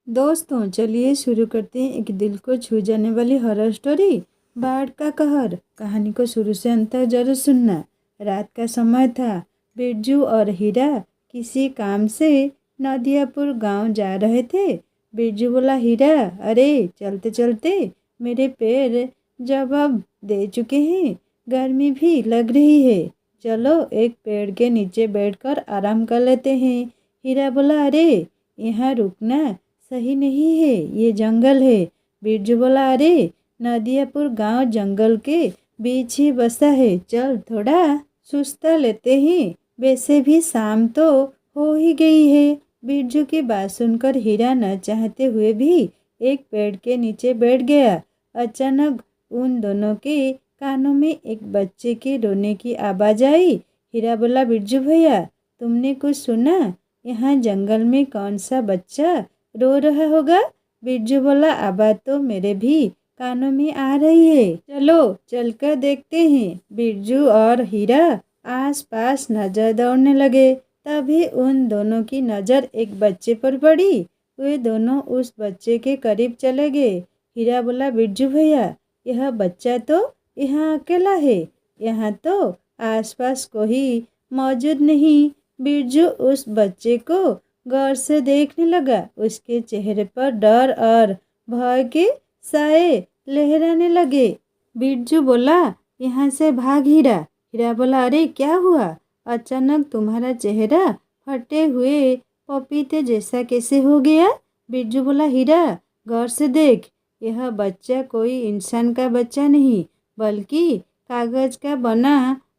दोस्तों चलिए शुरू करते हैं एक दिल को छू जाने वाली हॉरर स्टोरी, बाढ़ का कहर। कहानी को शुरू से अंत तक जरूर सुनना। रात का समय था। बिरजू और हीरा किसी काम से नदियापुर गांव जा रहे थे। बिरजू बोला, हीरा अरे चलते चलते मेरे पैर जवाब दे चुके हैं, गर्मी भी लग रही है, चलो एक पेड़ के नीचे बैठकर आराम कर लेते हैं। हीरा बोला, अरे यहाँ रुकना सही नहीं है, ये जंगल है। बिरजू बोला, अरे नदियापुर गांव जंगल के बीच ही बसा है, चल थोड़ा सुस्ता लेते हैं, वैसे भी शाम तो हो ही गई है। बिरजू की बात सुनकर हीरा न चाहते हुए भी एक पेड़ के नीचे बैठ गया। अचानक उन दोनों के कानों में एक बच्चे के रोने की आवाज आई। हीरा बोला, बिरजू भैया तुमने कुछ सुना? यहाँ जंगल में कौन सा बच्चा रो रहा होगा? बिरजू बोला, आवाज तो मेरे भी कानों में आ रही है, चलो चलकर देखते हैं। बिरजू और हीरा आस पास नजर दौड़ने लगे। तभी उन दोनों की नज़र एक बच्चे पर पड़ी। वे दोनों उस बच्चे के करीब चले गए। हीरा बोला, बिरजू भैया यह बच्चा तो यहाँ अकेला है, यहाँ तो आसपास कोई मौजूद नहीं। बिरजू उस बच्चे को गौर से देखने लगा। उसके चेहरे पर डर और भय के साए लहराने लगे। बिरजू बोला, यहाँ से भाग हीरा। हीरा बोला, अरे क्या हुआ? अचानक तुम्हारा चेहरा फटे हुए पपीते जैसा कैसे हो गया? बिरजू बोला, हीरा गौर से देख, यह बच्चा कोई इंसान का बच्चा नहीं बल्कि कागज का बना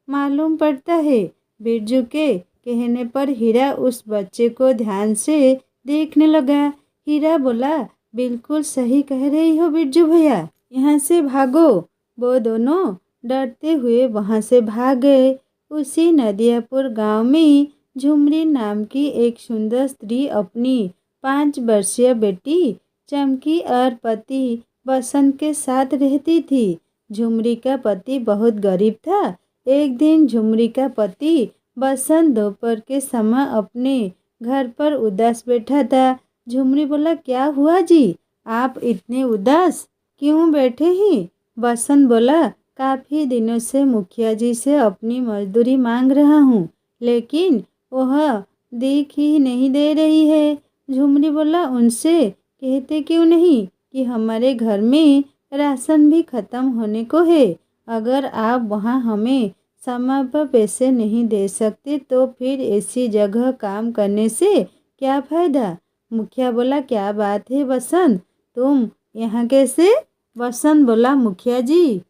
मालूम पड़ता है। बिरजू के कहने पर हीरा उस बच्चे को ध्यान से देखने लगा। हीरा बोला, बिल्कुल सही कह रही हो बिरजू भैया, यहाँ से भागो। वो दोनों डरते हुए वहाँ से भाग गए। उसी नदियापुर गांव में झुमरी नाम की एक सुंदर स्त्री अपनी 5 वर्षीय बेटी चमकी और पति बसंत के साथ रहती थी। झुमरी का पति बहुत गरीब था। एक दिन झुमरी का पति बसंत दोपहर के समय अपने घर पर उदास बैठा था। झुमरी बोला, क्या हुआ जी, आप इतने उदास क्यों बैठे हैं? बसंत बोला, काफ़ी दिनों से मुखिया जी से अपनी मजदूरी मांग रहा हूँ, लेकिन वह दिख ही नहीं दे रही है। झुमरी बोला, उनसे कहते क्यों नहीं कि हमारे घर में राशन भी ख़त्म होने को है। अगर आप वहाँ हमें समय पर पैसे नहीं दे सकते तो फिर ऐसी जगह काम करने से क्या फ़ायदा? मुखिया बोला, क्या बात है बसंत, तुम यहाँ कैसे? बसंत बोला, मुखिया जी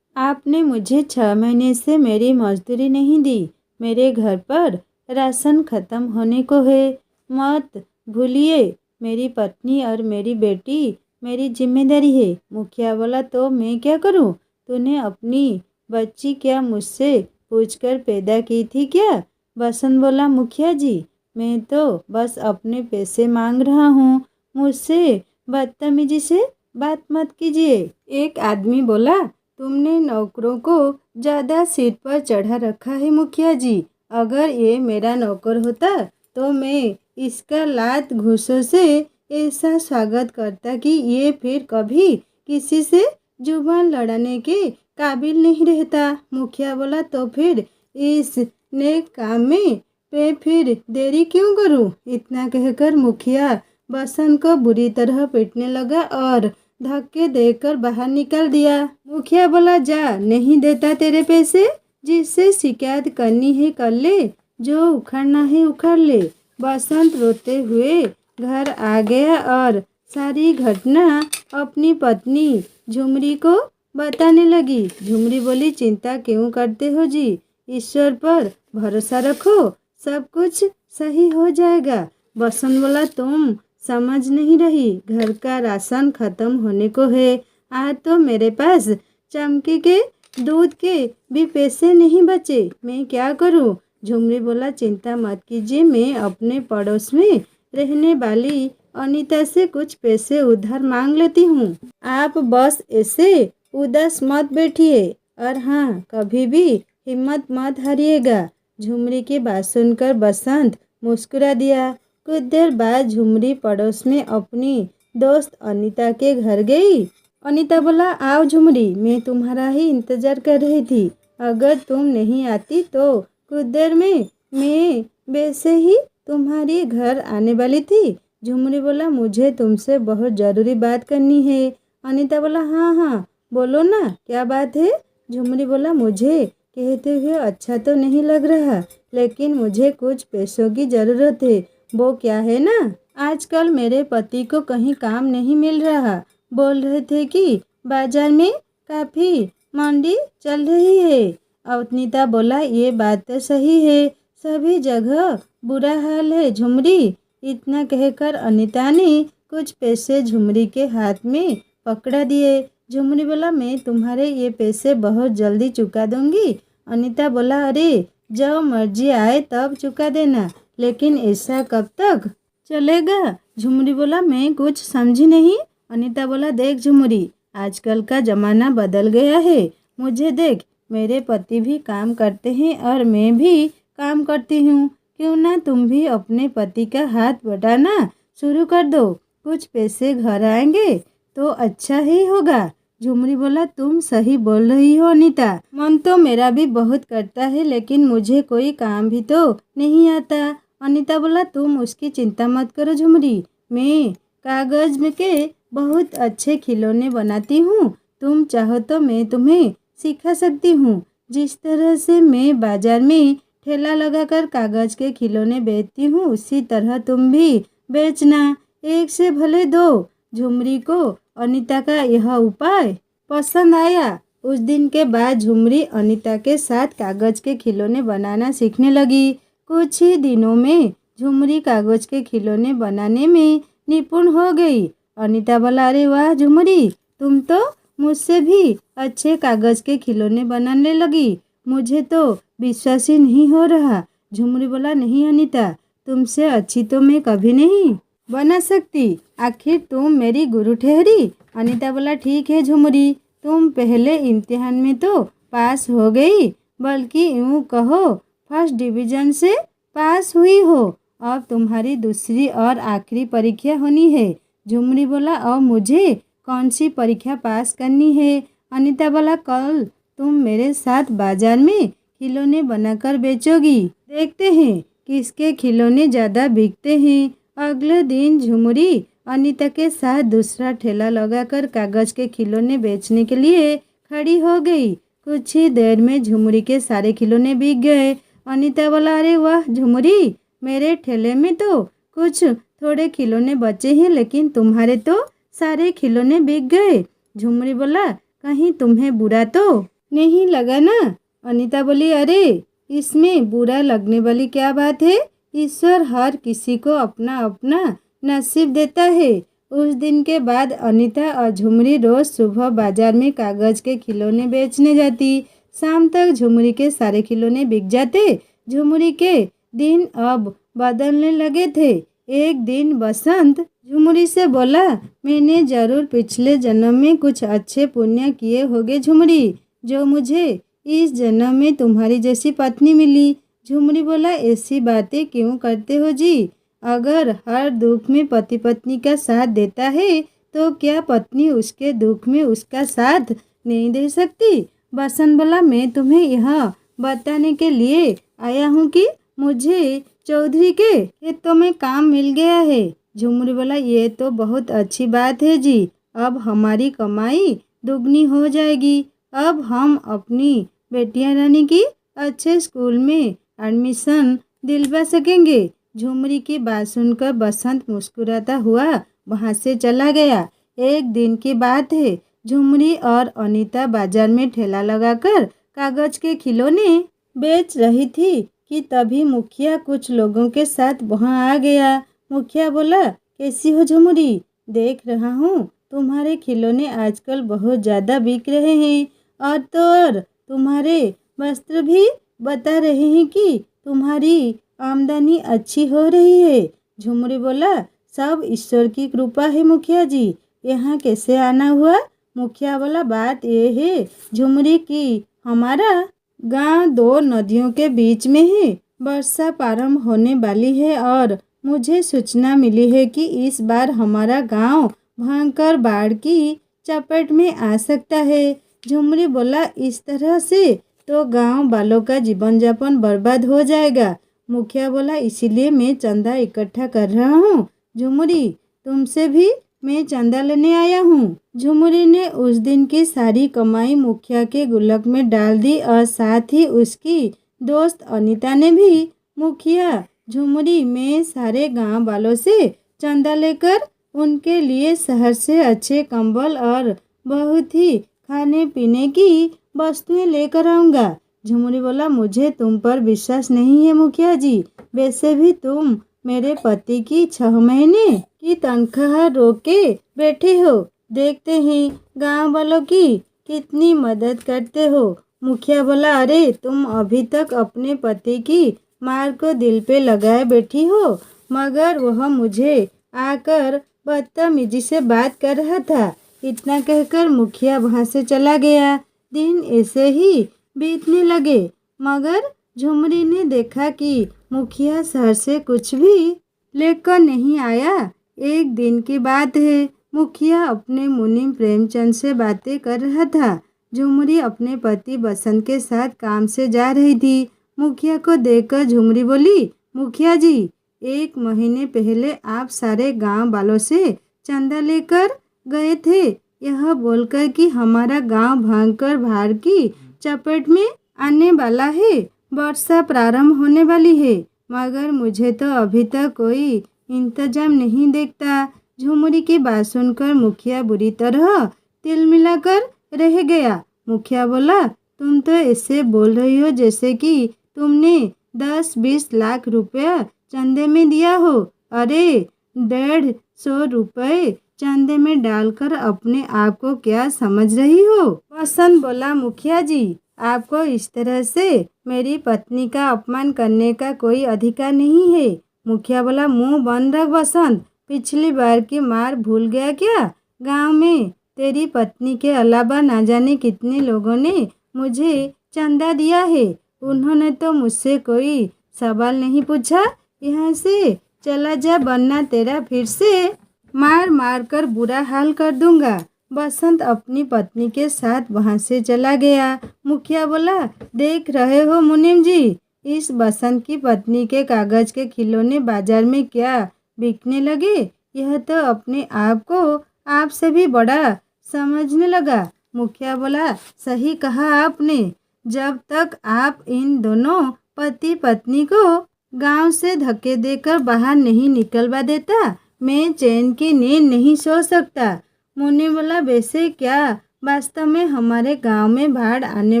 आपने मुझे 6 महीने से मेरी मजदूरी नहीं दी, मेरे घर पर राशन ख़त्म होने को है, मत भूलिए मेरी पत्नी और मेरी बेटी मेरी जिम्मेदारी है। मुखिया बोला, तो मैं क्या करूं? तूने अपनी बच्ची क्या मुझसे पूछकर पैदा की थी क्या? बसंत बोला, मुखिया जी मैं तो बस अपने पैसे मांग रहा हूँ, मुझसे बदतमीजी से बात मत कीजिए। एक आदमी बोला, तुमने नौकरों को ज़्यादा सिर पर चढ़ा रखा है मुखिया जी, अगर ये मेरा नौकर होता तो मैं इसका लात घूंसों से ऐसा स्वागत करता कि ये फिर कभी किसी से जुबान लड़ाने के काबिल नहीं रहता। मुखिया बोला, तो फिर इस नेक काम में मैं फिर देरी क्यों करूं? इतना कहकर मुखिया बसंत को बुरी तरह पीटने लगा और धक्के देकर बाहर निकाल दिया। मुखिया बोला, जा नहीं देता तेरे पैसे, जिससे शिकायत करनी है कर ले, जो उखाड़ना है उखाड़ ले। बसंत रोते हुए घर आ गया और सारी घटना अपनी पत्नी झुमरी को बताने लगी। झुमरी बोली, चिंता क्यों करते हो जी, ईश्वर पर भरोसा रखो, सब कुछ सही हो जाएगा। बसंत बोला, तुम समझ नहीं रही, घर का राशन ख़त्म होने को है, आज तो मेरे पास चमकी के दूध के भी पैसे नहीं बचे, मैं क्या करूं? झुमरी बोला, चिंता मत कीजिए, मैं अपने पड़ोस में रहने वाली अनीता से कुछ पैसे उधार मांग लेती हूँ, आप बस ऐसे उदास मत बैठिए और हाँ कभी भी हिम्मत मत हारिएगा। झुमरी की बात सुनकर बसंत मुस्कुरा दिया। कुछ देर बाद झुमरी पड़ोस में अपनी दोस्त अनीता के घर गई। अनीता बोला, आओ झुमरी, मैं तुम्हारा ही इंतज़ार कर रही थी। अगर तुम नहीं आती तो कुछ देर में मैं वैसे ही तुम्हारी घर आने वाली थी। झुमरी बोला, मुझे तुमसे बहुत ज़रूरी बात करनी है। अनीता बोला, हाँ हाँ बोलो ना, क्या बात है। झुमरी बोला, मुझे कहते हुए अच्छा तो नहीं लग रहा, लेकिन मुझे कुछ पैसों की ज़रूरत है। वो क्या है ना, आजकल मेरे पति को कहीं काम नहीं मिल रहा। बोल रहे थे कि बाजार में काफ़ी मंदी चल रही है। अवनीता बोला, ये बात तो सही है, सभी जगह बुरा हाल है झुमरी। इतना कहकर अनीता ने कुछ पैसे झुमरी के हाथ में पकड़ा दिए। झुमरी बोला, मैं तुम्हारे ये पैसे बहुत जल्दी चुका दूंगी। अनीता बोला, अरे जब मर्जी आए तब चुका देना, लेकिन ऐसा कब तक चलेगा। झुमरी बोला, मैं कुछ समझी नहीं। अनीता बोला, देख झुमरी, आजकल का ज़माना बदल गया है। मुझे देख, मेरे पति भी काम करते हैं और मैं भी काम करती हूँ। क्यों ना तुम भी अपने पति का हाथ बटाना शुरू कर दो, कुछ पैसे घर आएंगे तो अच्छा ही होगा। झुमरी बोला, तुम सही बोल रही हो अनीता, मन तो मेरा भी बहुत करता है, लेकिन मुझे कोई काम भी तो नहीं आता। अनीता बोला, तुम उसकी चिंता मत करो झुमरी, मैं कागज में के बहुत अच्छे खिलौने बनाती हूँ। तुम चाहो तो मैं तुम्हें सिखा सकती हूँ। जिस तरह से मैं बाजार में ठेला लगाकर कागज के खिलौने बेचती हूँ, उसी तरह तुम भी बेचना, एक से भले दो। झुमरी को अनीता का यह उपाय पसंद आया। उस दिन के बाद झुमरी अनीता के साथ कागज के खिलौने बनाना सीखने लगी। कुछ ही दिनों में झुमरी कागज के खिलौने बनाने में निपुण हो गई। अनीता बोला, अरे वाह झुमरी, तुम तो मुझसे भी अच्छे कागज के खिलौने बनाने लगी, मुझे तो विश्वास ही नहीं हो रहा। झुमरी बोला, नहीं अनीता, तुमसे अच्छी तो मैं कभी नहीं बना सकती, आखिर तुम मेरी गुरु ठहरी। अनीता बोला, ठीक है झुमरी, तुम पहले इम्तिहान में तो पास हो गई, बल्कि यूँ कहो फर्स्ट डिवीज़न से पास हुई हो। अब तुम्हारी दूसरी और आखिरी परीक्षा होनी है। झुमरी बोला, अब मुझे कौन सी परीक्षा पास करनी है। अनीता बोला, कल तुम मेरे साथ बाजार में खिलौने बनाकर बेचोगी, देखते हैं किसके खिलौने ज़्यादा बिकते हैं। अगले दिन झुमरी अनीता के साथ दूसरा ठेला लगाकर कागज के खिलौने बेचने के लिए खड़ी हो गई। कुछ ही देर में झुमरी के सारे खिलौने बिक गए। अनीता बोला, अरे वाह झुमरी, मेरे ठेले में तो कुछ थोड़े खिलौने बचे हैं, लेकिन तुम्हारे तो सारे खिलौने बिक गए। झुमरी बोला, कहीं तुम्हें बुरा तो नहीं लगा ना। अनीता बोली, अरे इसमें बुरा लगने वाली क्या बात है, ईश्वर हर किसी को अपना अपना नसीब देता है। उस दिन के बाद अनीता और झुमरी रोज़ सुबह बाजार में कागज के खिलौने बेचने जाती। शाम तक झुमरी के सारे खिलौने बिक जाते। झुमरी के दिन अब बदलने लगे थे। एक दिन बसंत झुमरी से बोला, मैंने ज़रूर पिछले जन्म में कुछ अच्छे पुण्य किए होंगे झुमरी, जो मुझे इस जन्म में तुम्हारी जैसी पत्नी मिली। झुमरी बोला, ऐसी बातें क्यों करते हो जी, अगर हर दुख में पति पत्नी का साथ देता है तो क्या पत्नी उसके दुख में उसका साथ नहीं दे सकती। बसंत बोला, मैं तुम्हें यह बताने के लिए आया हूँ कि मुझे चौधरी के खेतों में काम मिल गया है। झुमरी बोला, ये तो बहुत अच्छी बात है जी, अब हमारी कमाई दुगनी हो जाएगी। अब हम अपनी बेटियां रानी की अच्छे स्कूल में एडमिशन दिलवा सकेंगे। झुमरी की बात सुनकर बसंत मुस्कुराता हुआ वहाँ से चला गया। एक दिन की बात है, झुमरी और अनीता बाजार में ठेला लगाकर कागज के खिलौने बेच रही थी कि तभी मुखिया कुछ लोगों के साथ वहाँ आ गया। मुखिया बोला, कैसी हो झुमरी, देख रहा हूँ तुम्हारे खिलौने आजकल बहुत ज़्यादा बिक रहे हैं, और तो और तुम्हारे वस्त्र भी बता रहे हैं कि तुम्हारी आमदनी अच्छी हो रही है। झुमरी बोला, सब ईश्वर की कृपा है मुखिया जी, यहाँ कैसे आना हुआ। मुखिया बोला, बात यह है झुमरी की हमारा गांव दो नदियों के बीच में है, वर्षा प्रारंभ होने वाली है और मुझे सूचना मिली है कि इस बार हमारा गांव भयंकर बाढ़ की चपेट में आ सकता है। झुमरी बोला, इस तरह से तो गांव वालों का जीवन यापन बर्बाद हो जाएगा। मुखिया बोला, इसीलिए मैं चंदा इकट्ठा कर रहा हूँ। झुमरी, तुमसे भी मैं चंदा लेने आया हूँ। झुमरी ने उस दिन की सारी कमाई मुखिया के गुल्लक में डाल दी और साथ ही उसकी दोस्त अनीता ने भी। मुखिया, झुमरी, मैं सारे गांव वालों से चंदा लेकर उनके लिए शहर से अच्छे कंबल और बहुत ही खाने पीने की वस्तुएं लेकर आऊँगा। झुमरी बोला, मुझे तुम पर विश्वास नहीं है मुखिया जी। वैसे भी तुम मेरे पति की 6 महीने की तनख्वाह रोक के बैठे हो। देखते हैं गांव वालों की कितनी मदद करते हो। मुखिया बोला, अरे तुम अभी तक अपने पति की मार को दिल पे लगाए बैठी हो, मगर वह मुझे आकर बदतमीजी से बात कर रहा था। इतना कहकर मुखिया वहाँ से चला गया। दिन ऐसे ही बीतने लगे, मगर झुमरी ने देखा कि मुखिया शहर से कुछ भी लेकर नहीं आया। एक दिन की बात है, मुखिया अपने मुनीम प्रेमचंद से बातें कर रहा था। झुमरी अपने पति बसंत के साथ काम से जा रही थी। मुखिया को देखकर झुमरी बोली, मुखिया जी, 1 महीने पहले आप सारे गांव वालों से चंदा लेकर गए थे, यह बोलकर कि हमारा गांव भयंकर बाढ़ की चपेट में आने वाला है, वर्षा प्रारंभ होने वाली है, मगर मुझे तो अभी तक कोई इंतजाम नहीं देखता। झुमरी की बात सुनकर मुखिया बुरी तरह तिल मिलाकर रह गया। मुखिया बोला, तुम तो ऐसे बोल रही हो जैसे कि तुमने 10-20 लाख रुपया चंदे में दिया हो। अरे 150 रुपये चंदे में डालकर अपने आप को क्या समझ रही हो? बसंत बोला, मुखिया जी, आपको इस तरह से मेरी पत्नी का अपमान करने का कोई अधिकार नहीं है। मुखिया बोला, मुंह बंद रख बसंत, पिछली बार की मार भूल गया क्या? गांव में तेरी पत्नी के अलावा ना जाने कितने लोगों ने मुझे चंदा दिया है, उन्होंने तो मुझसे कोई सवाल नहीं पूछा। यहाँ से चला जा, वरना तेरा फिर से मार मार कर बुरा हाल कर दूंगा। बसंत अपनी पत्नी के साथ वहाँ से चला गया। मुखिया बोला, देख रहे हो मुनीम जी, इस बसंत की पत्नी के कागज के खिलौने बाजार में क्या बिकने लगे। यह तो अपने आप को आपसे भी बड़ा समझने लगा। मुखिया बोला, सही कहा आपने, जब तक आप इन दोनों पति पत्नी को गांव से धक्के देकर बाहर नहीं निकलवा देता, मैं चैन की नींद नहीं सो सकता। मुन्नी बोला, वैसे क्या वास्तव में हमारे गांव में बाढ़ आने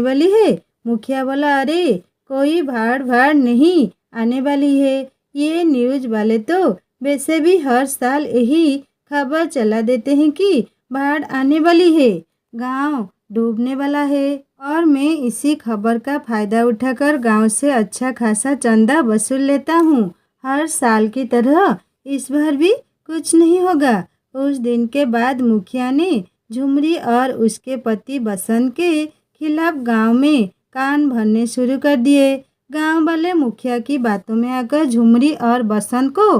वाली है? मुखिया बोला, अरे कोई बाढ़ नहीं आने वाली है। ये न्यूज़ वाले तो वैसे भी हर साल यही खबर चला देते हैं कि बाढ़ आने वाली है, गांव डूबने वाला है, और मैं इसी खबर का फ़ायदा उठाकर गांव से अच्छा खासा चंदा वसूल लेता हूँ। हर साल की तरह इस बार भी कुछ नहीं होगा। उस दिन के बाद मुखिया ने झुमरी और उसके पति बसंत के खिलाफ गांव में कान भरने शुरू कर दिए। गांव वाले मुखिया की बातों में आकर झुमरी और बसंत को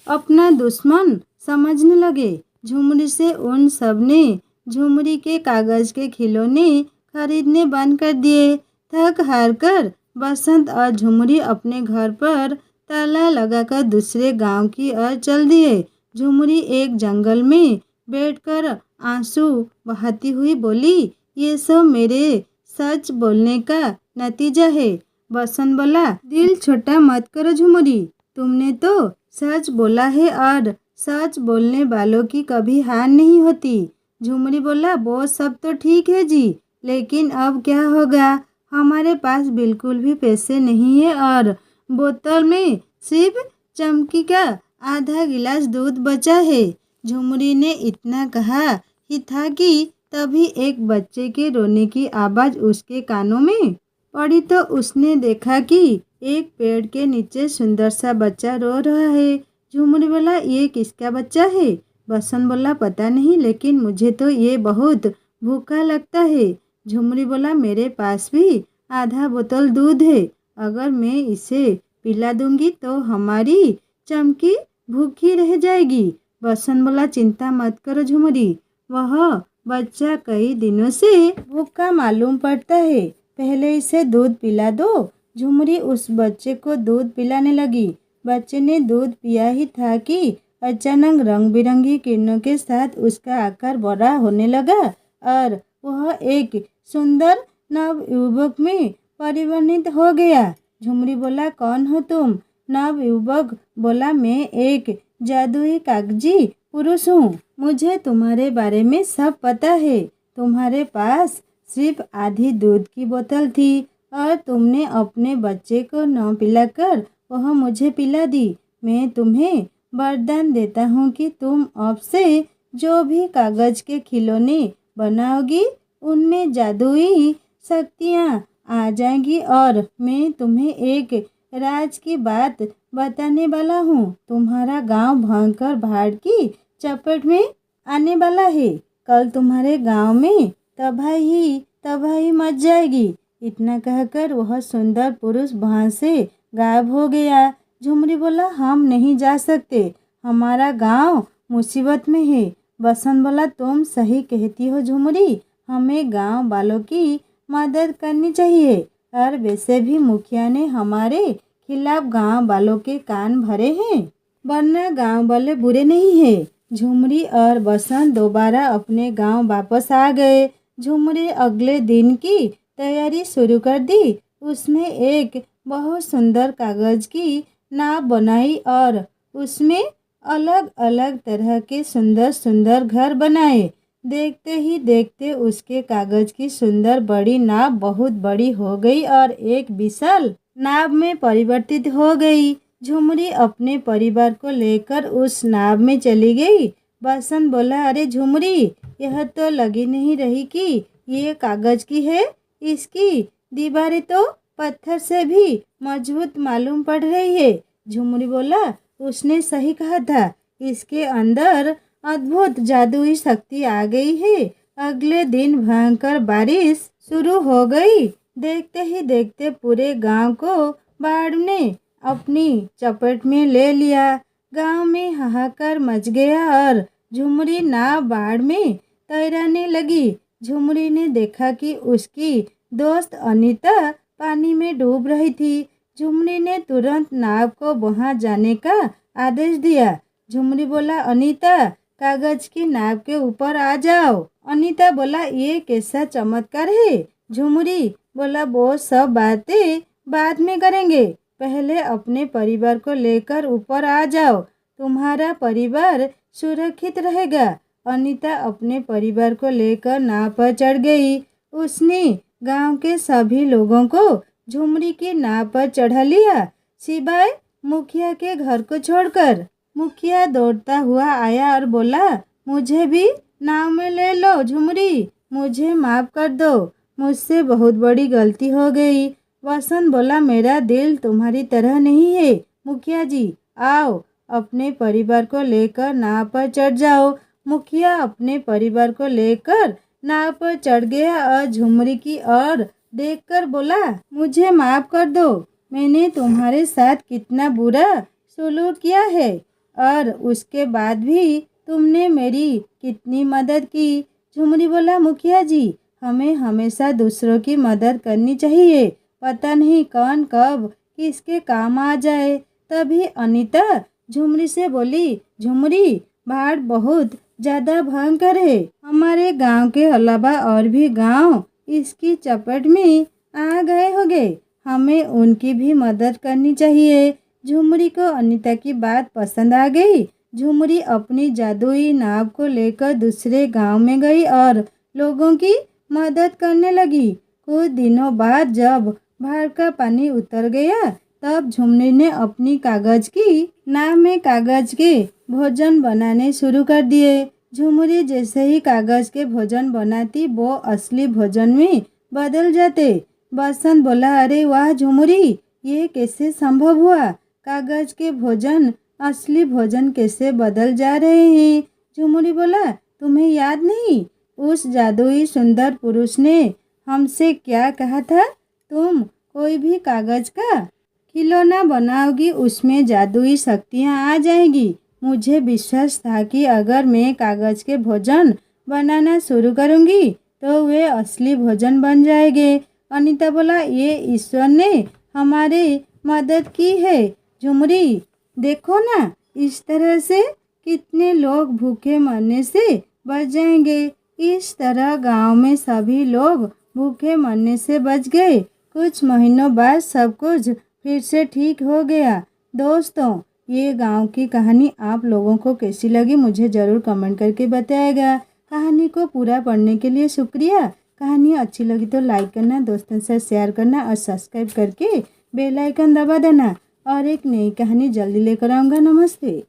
अपना दुश्मन समझने लगे। झुमरी से उन सब ने झुमरी के कागज के खिलौने खरीदने बंद कर दिए। थक हार कर बसंत और झुमरी अपने घर पर ताला लगाकर दूसरे गांव की ओर चल दिए। झुमरी एक जंगल में बैठकर आंसू बहाती हुई बोली, ये सब मेरे सच बोलने का नतीजा है। बसंत बोला, दिल छोटा मत करो झुमरी, तुमने तो सच बोला है और सच बोलने वालों की कभी हार नहीं होती। झुमरी बोला, वो सब तो ठीक है जी, लेकिन अब क्या होगा? हमारे पास बिल्कुल भी पैसे नहीं है और बोतल में सिर्फ चमकी का आधा गिलास दूध बचा है। झुमरी ने इतना कहा ही था कि तभी एक बच्चे के रोने की आवाज़ उसके कानों में पड़ी, तो उसने देखा कि एक पेड़ के नीचे सुंदर सा बच्चा रो रहा है। झुमरी बोला, ये किसका बच्चा है? बसंत बोला, पता नहीं, लेकिन मुझे तो ये बहुत भूखा लगता है। झुमरी बोला, मेरे पास भी आधा बोतल दूध है, अगर मैं इसे पिला दूंगी तो हमारी चमकी भूखी रह जाएगी। बसंत बोला, चिंता मत करो झुमरी, वह बच्चा कई दिनों से भूखा मालूम पड़ता है, पहले इसे दूध पिला दो। झुमरी उस बच्चे को दूध पिलाने लगी। बच्चे ने दूध पिया ही था कि अचानक रंग बिरंगी किरणों के साथ उसका आकार बड़ा होने लगा और वह एक सुंदर नव युवक में परिवर्तित हो गया। झुमरी बोला, कौन हो तुम? नव युवक बोला, मैं एक जादुई कागजी पुरुष हूँ, मुझे तुम्हारे बारे में सब पता है। तुम्हारे पास सिर्फ आधी दूध की बोतल थी और तुमने अपने बच्चे को न पिलाकर वह मुझे पिला दी। मैं तुम्हें वरदान देता हूँ कि तुम अब से जो भी कागज के खिलौने बनाओगी उनमें जादुई शक्तियाँ आ जाएंगी और मैं तुम्हें एक राज की बात बताने वाला हूँ। तुम्हारा गांव भयंकर बाढ़ की चपेट में आने वाला है। कल तुम्हारे गांव में तबाही मच जाएगी। इतना कहकर वह सुंदर पुरुष वहाँ से गायब हो गया। झुमरी बोला, हम नहीं जा सकते, हमारा गांव मुसीबत में है। बसंत बोला, तुम सही कहती हो झुमरी, हमें गांव वालों की मदद करनी चाहिए और वैसे भी मुखिया ने हमारे खिलाफ गांव वालों के कान भरे हैं, वरना गांव वाले बुरे नहीं हैं। झुमरी और बसंत दोबारा अपने गांव वापस आ गए। झुमरी अगले दिन की तैयारी शुरू कर दी। उसने एक बहुत सुंदर कागज की नाव बनाई और उसमें अलग अलग तरह के सुंदर सुंदर घर बनाए। देखते ही देखते उसके कागज की सुंदर बड़ी नाव बहुत बड़ी हो गई और एक विशाल नाव में परिवर्तित हो गई। झुमरी अपने परिवार को लेकर उस नाव में चली गई। बसंत बोला, अरे झुमरी, यह तो लगी नहीं रही कि ये कागज की है, इसकी दीवारें तो पत्थर से भी मजबूत मालूम पड़ रही है। झुमरी बोला, उसने सही कहा था, इसके अंदर अद्भुत जादुई शक्ति आ गई है। अगले दिन भयंकर बारिश शुरू हो गई। देखते ही देखते पूरे गांव को बाढ़ ने अपनी चपेट में ले लिया। गांव में हाहाकार मच गया और झुमरी नाव बाढ़ में तैरने लगी। झुमरी ने देखा कि उसकी दोस्त अनीता पानी में डूब रही थी। झुमरी ने तुरंत नाव को वहां जाने का आदेश दिया। झुमरी बोला, अनीता, कागज की नाव के ऊपर आ जाओ। अनीता बोला, ये कैसा चमत्कार है? झुमरी बोला, वो सब बातें बाद में करेंगे, पहले अपने परिवार को लेकर ऊपर आ जाओ, तुम्हारा परिवार सुरक्षित रहेगा। अनीता अपने परिवार को लेकर नाव पर चढ़ गई। उसने गांव के सभी लोगों को झुमरी की नाव पर चढ़ा लिया, सिवाय मुखिया के घर को छोड़कर। मुखिया दौड़ता हुआ आया और बोला, मुझे भी नाव में ले लो झुमरी, मुझे माफ कर दो, मुझसे बहुत बड़ी गलती हो गई। बसंत बोला, मेरा दिल तुम्हारी तरह नहीं है मुखिया जी, आओ अपने परिवार को लेकर नाव पर चढ़ जाओ। मुखिया अपने परिवार को लेकर नाव पर चढ़ गया और झुमरी की ओर देखकर बोला, मुझे माफ कर दो, मैंने तुम्हारे साथ कितना बुरा सलूक किया है और उसके बाद भी तुमने मेरी कितनी मदद की। झुमरी बोला, मुखिया जी, हमें हमेशा दूसरों की मदद करनी चाहिए, पता नहीं कौन कब किसके काम आ जाए। तभी अनीता झुमरी से बोली, झुमरी, बाढ़ बहुत ज़्यादा भयंकर है, हमारे गांव के अलावा और भी गांव इसकी चपेट में आ गए होंगे, हमें उनकी भी मदद करनी चाहिए। झुमरी को अनीता की बात पसंद आ गई। झुमरी अपनी जादुई नाव को लेकर दूसरे गांव में गई और लोगों की मदद करने लगी। कुछ दिनों बाद जब बाढ़ का पानी उतर गया, तब झुमरी ने अपनी कागज की नाव में कागज के भोजन बनाने शुरू कर दिए। झुमरी जैसे ही कागज के भोजन बनाती, वो असली भोजन में बदल जाते। बसंत बोला, अरे वाह झुमरी, ये कैसे संभव हुआ? कागज के भोजन असली भोजन कैसे बदल जा रहे हैं? झुमरी बोला, तुम्हें याद नहीं, उस जादुई सुंदर पुरुष ने हमसे क्या कहा था? तुम कोई भी कागज का खिलौना बनाओगी, उसमें जादुई शक्तियाँ आ जाएगी। मुझे विश्वास था कि अगर मैं कागज़ के भोजन बनाना शुरू करूँगी तो वे असली भोजन बन जाएंगे। अनीता बोला, ये ईश्वर ने हमारी मदद की है। झुमरी, देखो ना, इस तरह से कितने लोग भूखे मरने से बच जाएंगे। इस तरह गांव में सभी लोग भूखे मरने से बच गए। कुछ महीनों बाद सब कुछ फिर से ठीक हो गया। दोस्तों, ये गांव की कहानी आप लोगों को कैसी लगी मुझे ज़रूर कमेंट करके बताएगा। कहानी को पूरा पढ़ने के लिए शुक्रिया। कहानी अच्छी लगी तो लाइक करना, दोस्तों से शेयर करना और सब्सक्राइब करके बेल आइकन दबा देना। और एक नई कहानी जल्दी लेकर आऊँगा। नमस्ते।